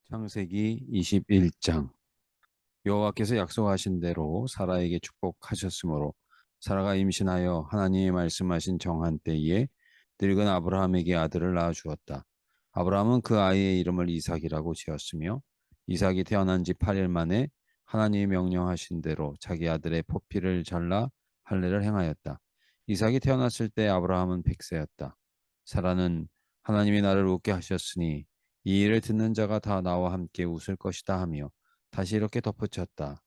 창세기 21장. 여호와께서 약속하신 대로 사라에게 축복하셨으므로 사라가 임신하여 하나님이 말씀하신 정한 때에 늙은 아브라함에게 아들을 낳아 주었다. 아브라함은 그 아이의 이름을 이삭이라고 지었으며 이삭이 태어난 지 8일 만에 하나님이 명령하신 대로 자기 아들의 포피를 잘라 할례를 행하였다. 이삭이 태어났을 때 아브라함은 100세였다. 사라는 하나님이 나를 웃게 하셨으니 이 일을 듣는 자가 다 나와 함께 웃을 것이다 하며 다시 이렇게 덧붙였다.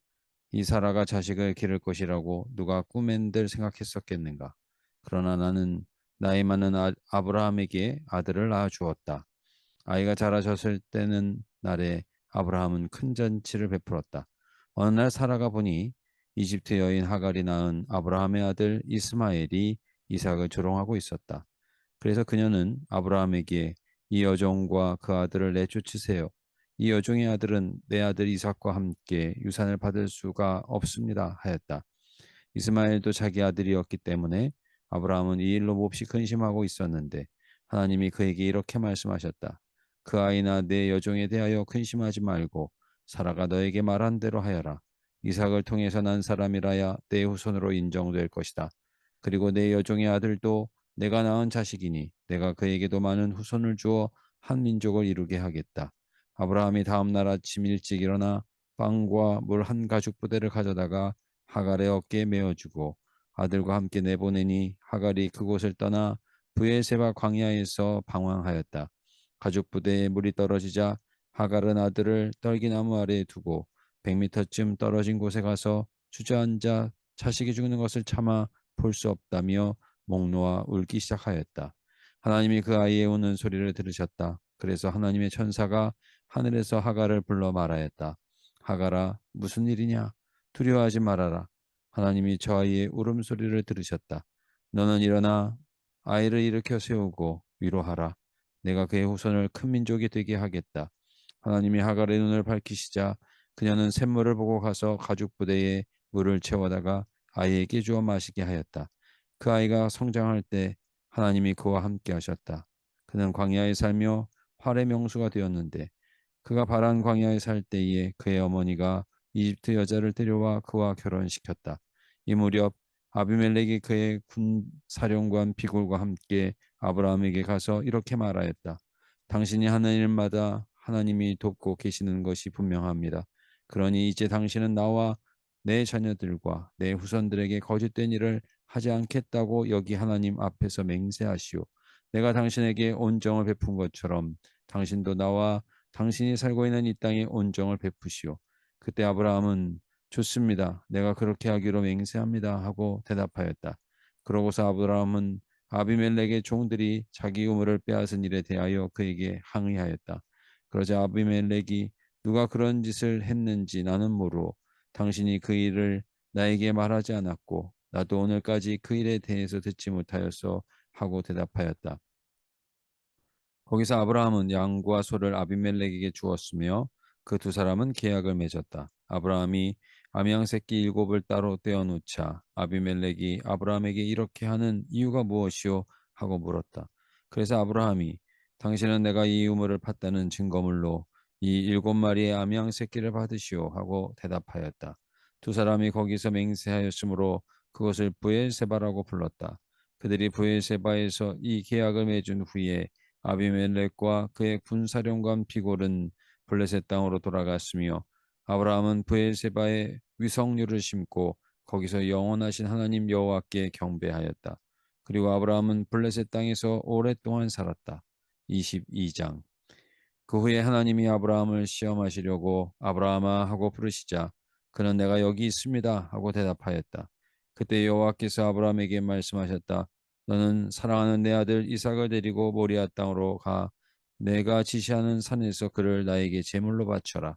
이 사라가 자식을 기를 것이라고 누가 꿈엔들 생각했었겠는가. 그러나 나는 나이 많은 아브라함에게 아들을 낳아 주었다. 아이가 자라졌을 때는 날에 아브라함은 큰 잔치를 베풀었다. 어느 날 사라가 보니 이집트 여인 하갈이 낳은 아브라함의 아들 이스마엘이 이삭을 조롱하고 있었다. 그래서 그녀는 아브라함에게 이 여종과 그 아들을 내쫓으세요. 이 여종의 아들은 내 아들 이삭과 함께 유산을 받을 수가 없습니다 하였다. 이스마엘도 자기 아들이었기 때문에 아브라함은 이 일로 몹시 근심하고 있었는데 하나님이 그에게 이렇게 말씀하셨다. 그 아이나 내 여종에 대하여 근심하지 말고 사라가 너에게 말한 대로 하여라. 이삭을 통해서 난 사람이라야 내 후손으로 인정될 것이다. 그리고 내 여종의 아들도 내가 낳은 자식이니 내가 그에게도 많은 후손을 주어 한 민족을 이루게 하겠다. 아브라함이 다음 날 아침 일찍 일어나 빵과 물 한 가죽 부대를 가져다가 하갈의 어깨에 메어주고 아들과 함께 내보내니 하갈이 그곳을 떠나 브에세바 광야에서 방황하였다. 가죽 부대에 물이 떨어지자 하갈은 아들을 떨기나무 아래에 두고 100미터쯤 떨어진 곳에 가서 주저앉아 자식이 죽는 것을 참아 볼 수 없다며 목 놓아 울기 시작하였다. 하나님이 그 아이의 우는 소리를 들으셨다. 그래서 하나님의 천사가 하늘에서 하갈을 불러 말하였다. 하갈아, 무슨 일이냐? 두려워하지 말아라. 하나님이 저 아이의 울음소리를 들으셨다. 너는 일어나 아이를 일으켜 세우고 위로하라. 내가 그의 후손을 큰 민족이 되게 하겠다. 하나님이 하갈의 눈을 밝히시자 그녀는 샘물을 보고 가서 가죽 부대에 물을 채워다가 아이에게 주어 마시게 하였다. 그 아이가 성장할 때 하나님이 그와 함께 하셨다. 그는 광야에 살며 활의 명수가 되었는데 그가 바란 광야에 살 때에 그의 어머니가 이집트 여자를 데려와 그와 결혼시켰다. 이 무렵 아비멜렉이 그의 군 사령관 비골과 함께 아브라함에게 가서 이렇게 말하였다. 당신이 하는 일마다 하나님이 돕고 계시는 것이 분명합니다. 그러니 이제 당신은 나와 내 자녀들과 내 후손들에게 거짓된 일을 하지 않겠다고 여기 하나님 앞에서 맹세하시오. 내가 당신에게 온정을 베푼 것처럼 당신도 나와 당신이 살고 있는 이 땅에 온정을 베푸시오. 그때 아브라함은 좋습니다. 내가 그렇게 하기로 맹세합니다. 하고 대답하였다. 그러고서 아브라함은 아비멜렉의 종들이 자기 우물을 빼앗은 일에 대하여 그에게 항의하였다. 그러자 아비멜렉이 누가 그런 짓을 했는지 나는 모르오. 당신이 그 일을 나에게 말하지 않았고 나도 오늘까지 그 일에 대해서 듣지 못하였어 하고 대답하였다. 거기서 아브라함은 양과 소를 아비멜렉에게 주었으며 그 두 사람은 계약을 맺었다. 아브라함이 암양 새끼 7을 따로 떼어 놓자 아비멜렉이 아브라함에게 이렇게 하는 이유가 무엇이오? 하고 물었다. 그래서 아브라함이 당신은 내가 이 우물을 팠다는 증거물로 이 7마리의 암양 새끼를 받으시오 하고 대답하였다. 두 사람이 거기서 맹세하였으므로 그것을 브엘세바라고 불렀다. 그들이 브엘세바에서 이 계약을 맺은 후에 아비멜렉과 그의 군사령관 비골은 블레셋 땅으로 돌아갔으며 아브라함은 브엘세바에 위성류를 심고 거기서 영원하신 하나님 여호와께 경배하였다. 그리고 아브라함은 블레셋 땅에서 오랫동안 살았다. 22장. 그 후에 하나님이 아브라함을 시험하시려고 아브라함아 하고 부르시자 그는 내가 여기 있습니다 하고 대답하였다. 그때 여호와께서 아브라함에게 말씀하셨다. 너는 사랑하는 내 아들 이삭을 데리고 모리아 땅으로 가 내가 지시하는 산에서 그를 나에게 제물로 바쳐라.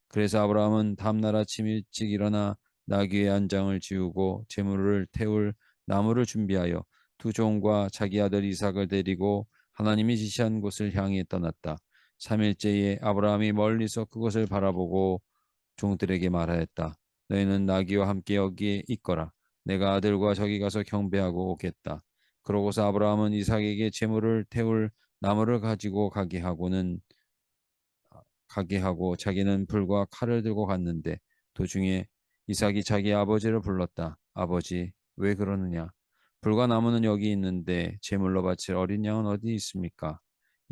그래서 아브라함은 다음날 아침 일찍 일어나 나귀의 안장을 지우고 제물을 태울 나무를 준비하여 두 종과 자기 아들 이삭을 데리고 하나님이 지시한 곳을 향해 떠났다. 3일째에 아브라함이 멀리서 그것을 바라보고 종들에게 말하였다. 너희는 나귀와 함께 여기에 있거라. 내가 아들과 저기 가서 경배하고 오겠다. 그러고서 아브라함은 이삭에게 제물을 태울 나무를 가지고 가게 하고는 가게 하고 자기는 불과 칼을 들고 갔는데 도중에 이삭이 자기 아버지를 불렀다. 아버지, 왜 그러느냐? 불과 나무는 여기 있는데 제물로 바칠 어린 양은 어디 있습니까?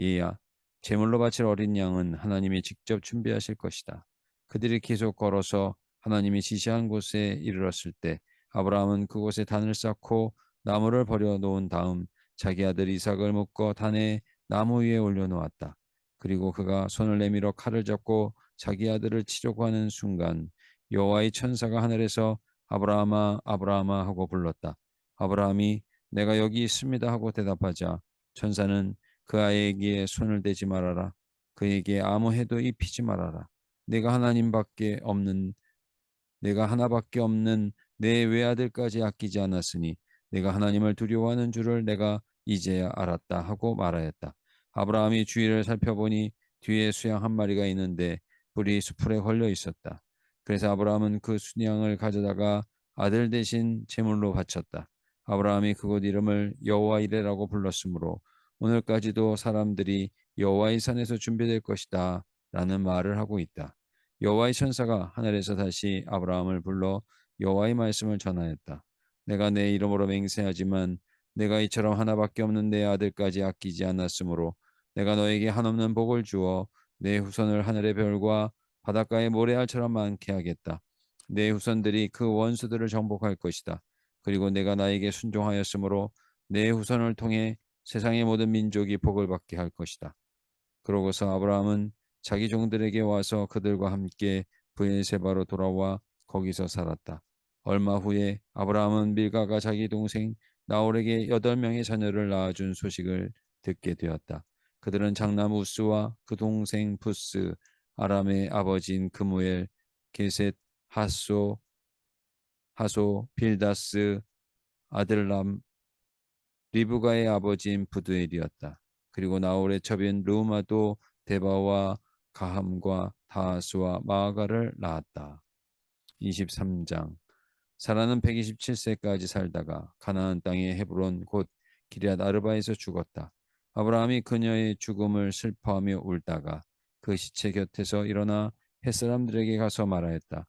얘야, 제물로 바칠 어린 양은 하나님이 직접 준비하실 것이다. 그들이 계속 걸어서 하나님이 지시한 곳에 이르렀을 때 아브라함은 그곳에 단을 쌓고 나무를 버려 놓은 다음 자기 아들 이삭을 묶어 단에 나무 위에 올려놓았다. 그리고 그가 손을 내밀어 칼을 잡고 자기 아들을 치려고 하는 순간 여호와의 천사가 하늘에서 아브라함아 아브라함아 하고 불렀다. 아브라함이 내가 여기 있습니다 하고 대답하자 천사는 그 아이에게 손을 대지 말아라. 그에게 아무 해도 입히지 말아라. 내가 하나님밖에 없는 내가 하나밖에 없는 내 외아들까지 아끼지 않았으니 내가 하나님을 두려워하는 줄을 내가 이제야 알았다 하고 말하였다. 아브라함이 주위를 살펴보니 뒤에 수양 한 마리가 있는데 뿔이 수풀에 걸려 있었다. 그래서 아브라함은 그 순양을 가져다가 아들 대신 제물로 바쳤다. 아브라함이 그곳 이름을 여호와 이레라고 불렀으므로 오늘까지도 사람들이 여호와의 산에서 준비될 것이다 라는 말을 하고 있다. 여호와의 천사가 하늘에서 다시 아브라함을 불러 여호와의 말씀을 전하였다. 내가 내 이름으로 맹세하지만 내가 이처럼 하나밖에 없는 내 아들까지 아끼지 않았으므로 내가 너에게 한없는 복을 주어 내 후손을 하늘의 별과 바닷가의 모래알처럼 많게 하겠다. 내 후손들이 그 원수들을 정복할 것이다. 그리고 내가 나에게 순종하였으므로 내 후손을 통해 세상의 모든 민족이 복을 받게 할 것이다. 그러고서 아브라함은 자기 종들에게 와서 그들과 함께 브엘세바로 돌아와 거기서 살았다. 얼마 후에 아브라함은 밀가가 자기 동생 나홀에게 8명의 자녀를 낳아준 소식을 듣게 되었다. 그들은 장남 우스와 그 동생 부스, 아람의 아버지인 그무엘, 게셋, 하소, 빌다스, 아들람, 리브가의 아버지인 부두엘이었다. 그리고 나홀의 첩인 르우마도 데바와 가함과 다하스와 마아가를 낳았다. 23장 사라는 127세까지 살다가 가나안 땅의 헤브론 곧 기럇 아르바에서 죽었다. 아브라함이 그녀의 죽음을 슬퍼하며 울다가 그 시체 곁에서 일어나 햇사람들에게 가서 말하였다.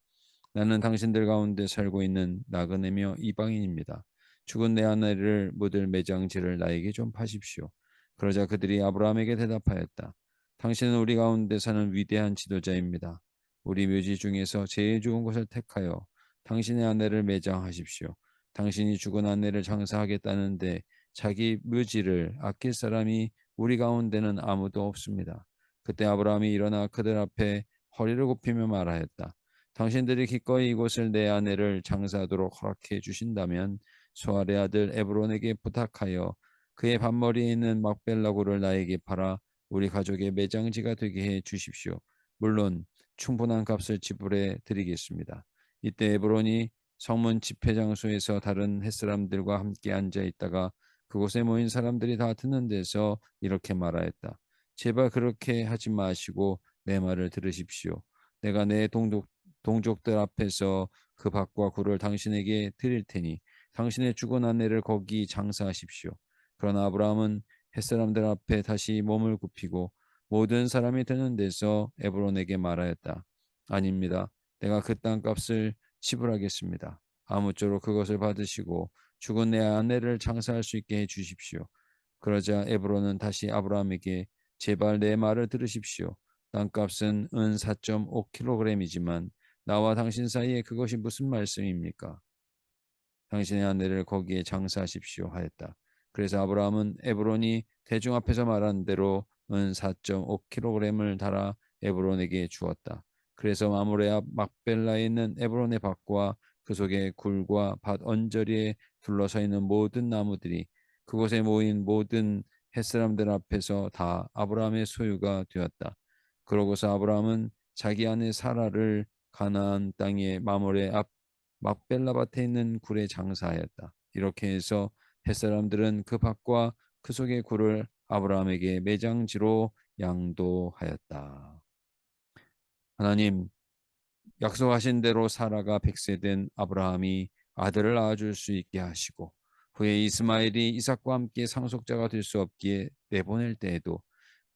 나는 당신들 가운데 살고 있는 나그네며 이방인입니다. 죽은 내 아내를 묻을 매장지를 나에게 좀 파십시오. 그러자 그들이 아브라함에게 대답하였다. 당신은 우리 가운데 사는 위대한 지도자입니다. 우리 묘지 중에서 제일 좋은 곳을 택하여 당신의 아내를 매장하십시오. 당신이 죽은 아내를 장사하겠다는데 자기 묘지를 아낄 사람이 우리 가운데는 아무도 없습니다. 그때 아브라함이 일어나 그들 앞에 허리를 굽히며 말하였다. 당신들이 기꺼이 이곳을 내 아내를 장사하도록 허락해 주신다면 수알의 아들 에브론에게 부탁하여 그의 반머리에 있는 막벨라고를 나에게 팔아 우리 가족의 매장지가 되게 해 주십시오. 물론 충분한 값을 지불해 드리겠습니다. 이때 에브론이 성문 집회 장소에서 다른 햇사람들과 함께 앉아 있다가 그곳에 모인 사람들이 다 듣는 데서 이렇게 말하였다. 제발 그렇게 하지 마시고 내 말을 들으십시오. 내가 내 동족들 앞에서 그 밭과 굴을 당신에게 드릴 테니 당신의 죽은 아내를 거기 장사하십시오. 그러나 아브라함은 햇사람들 앞에 다시 몸을 굽히고 모든 사람이 드는 데서 에브론에게 말하였다. 아닙니다. 내가 그 땅값을 지불하겠습니다. 아무쪼록 그것을 받으시고 죽은 내 아내를 장사할 수 있게 해 주십시오. 그러자 에브론은 다시 아브라함에게 제발 내 말을 들으십시오. 땅값은 은 4.5kg이지만 나와 당신 사이에 그것이 무슨 말씀입니까? 당신의 아내를 거기에 장사하십시오 하였다. 그래서 아브라함은 에브론이 대중 앞에서 말한 대로 은 4.5kg을 달아 에브론에게 주었다. 그래서 마므레 앞 막벨라에 있는 에브론의 밭과 그 속의 굴과 밭 언저리에 둘러서 있는 모든 나무들이 그곳에 모인 모든 햇사람들 앞에서 다 아브라함의 소유가 되었다. 그러고서 아브라함은 자기 아내 사라를 가나안 땅의 마므레 앞 막벨라 밭에 있는 굴에 장사하였다. 이렇게 해서 햇사람들은 그 밭과 그 속의 굴을 아브라함에게 매장지로 양도하였다. 하나님, 약속하신 대로 사라가 100세 된 아브라함이 아들을 낳아줄 수 있게 하시고 후에 이스마엘이 이삭과 함께 상속자가 될 수 없기에 내보낼 때에도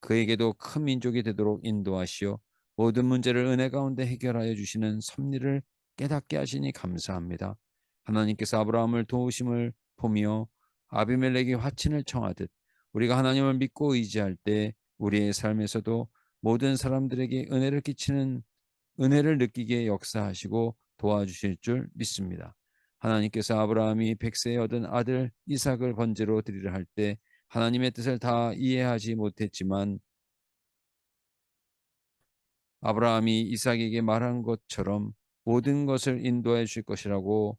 그에게도 큰 민족이 되도록 인도하시어 모든 문제를 은혜 가운데 해결하여 주시는 섭리를 깨닫게 하시니 감사합니다. 하나님께서 아브라함을 도우심을 보며 아비멜렉이 화친을 청하듯 우리가 하나님을 믿고 의지할 때 우리의 삶에서도 모든 사람들에게 은혜를 느끼게 역사하시고 도와주실 줄 믿습니다. 하나님께서 아브라함이 100세에 얻은 아들 이삭을 번제로 드리려 할 때 하나님의 뜻을 다 이해하지 못했지만 아브라함이 이삭에게 말한 것처럼 모든 것을 인도해 줄 것이라고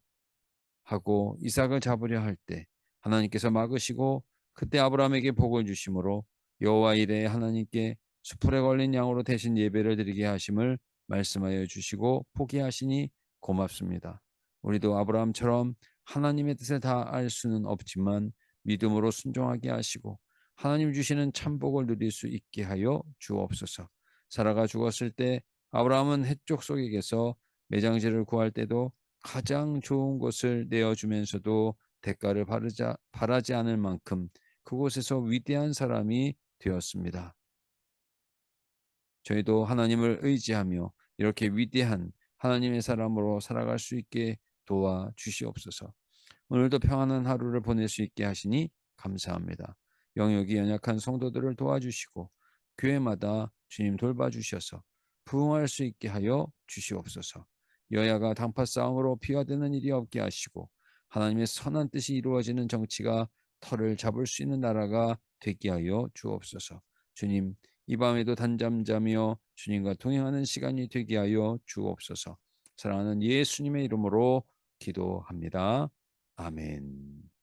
하고 이삭을 잡으려 할 때 하나님께서 막으시고 그때 아브라함에게 복을 주심으로 여호와 이레 하나님께 수풀에 걸린 양으로 대신 예배를 드리게 하심을 말씀하여 주시고 포기하시니 고맙습니다. 우리도 아브라함처럼 하나님의 뜻을 다 알 수는 없지만 믿음으로 순종하게 하시고 하나님 주시는 참복을 누릴 수 있게 하여 주옵소서. 사라가 죽었을 때 아브라함은 헷족 속에게서 매장지를 구할 때도 가장 좋은 것을 내어주면서도 대가를 바라지 않을 만큼 그곳에서 위대한 사람이 되었습니다. 저희도 하나님을 의지하며 이렇게 위대한 하나님의 사람으로 살아갈 수 있게 도와 주시옵소서. 오늘도 평안한 하루를 보낼 수 있게 하시니 감사합니다. 영역이 연약한 성도들을 도와주시고 교회마다 주님 돌봐주셔서 부흥할 수 있게 하여 주시옵소서. 여야가 당파 싸움으로 피가 되는 일이 없게 하시고 하나님의 선한 뜻이 이루어지는 정치가 털을 잡을 수 있는 나라가 되게 하여 주옵소서. 주님, 이 밤에도 단잠 자며 주님과 동행하는 시간이 되게 하여 주옵소서. 사랑하는 예수님의 이름으로 기도합니다. 아멘.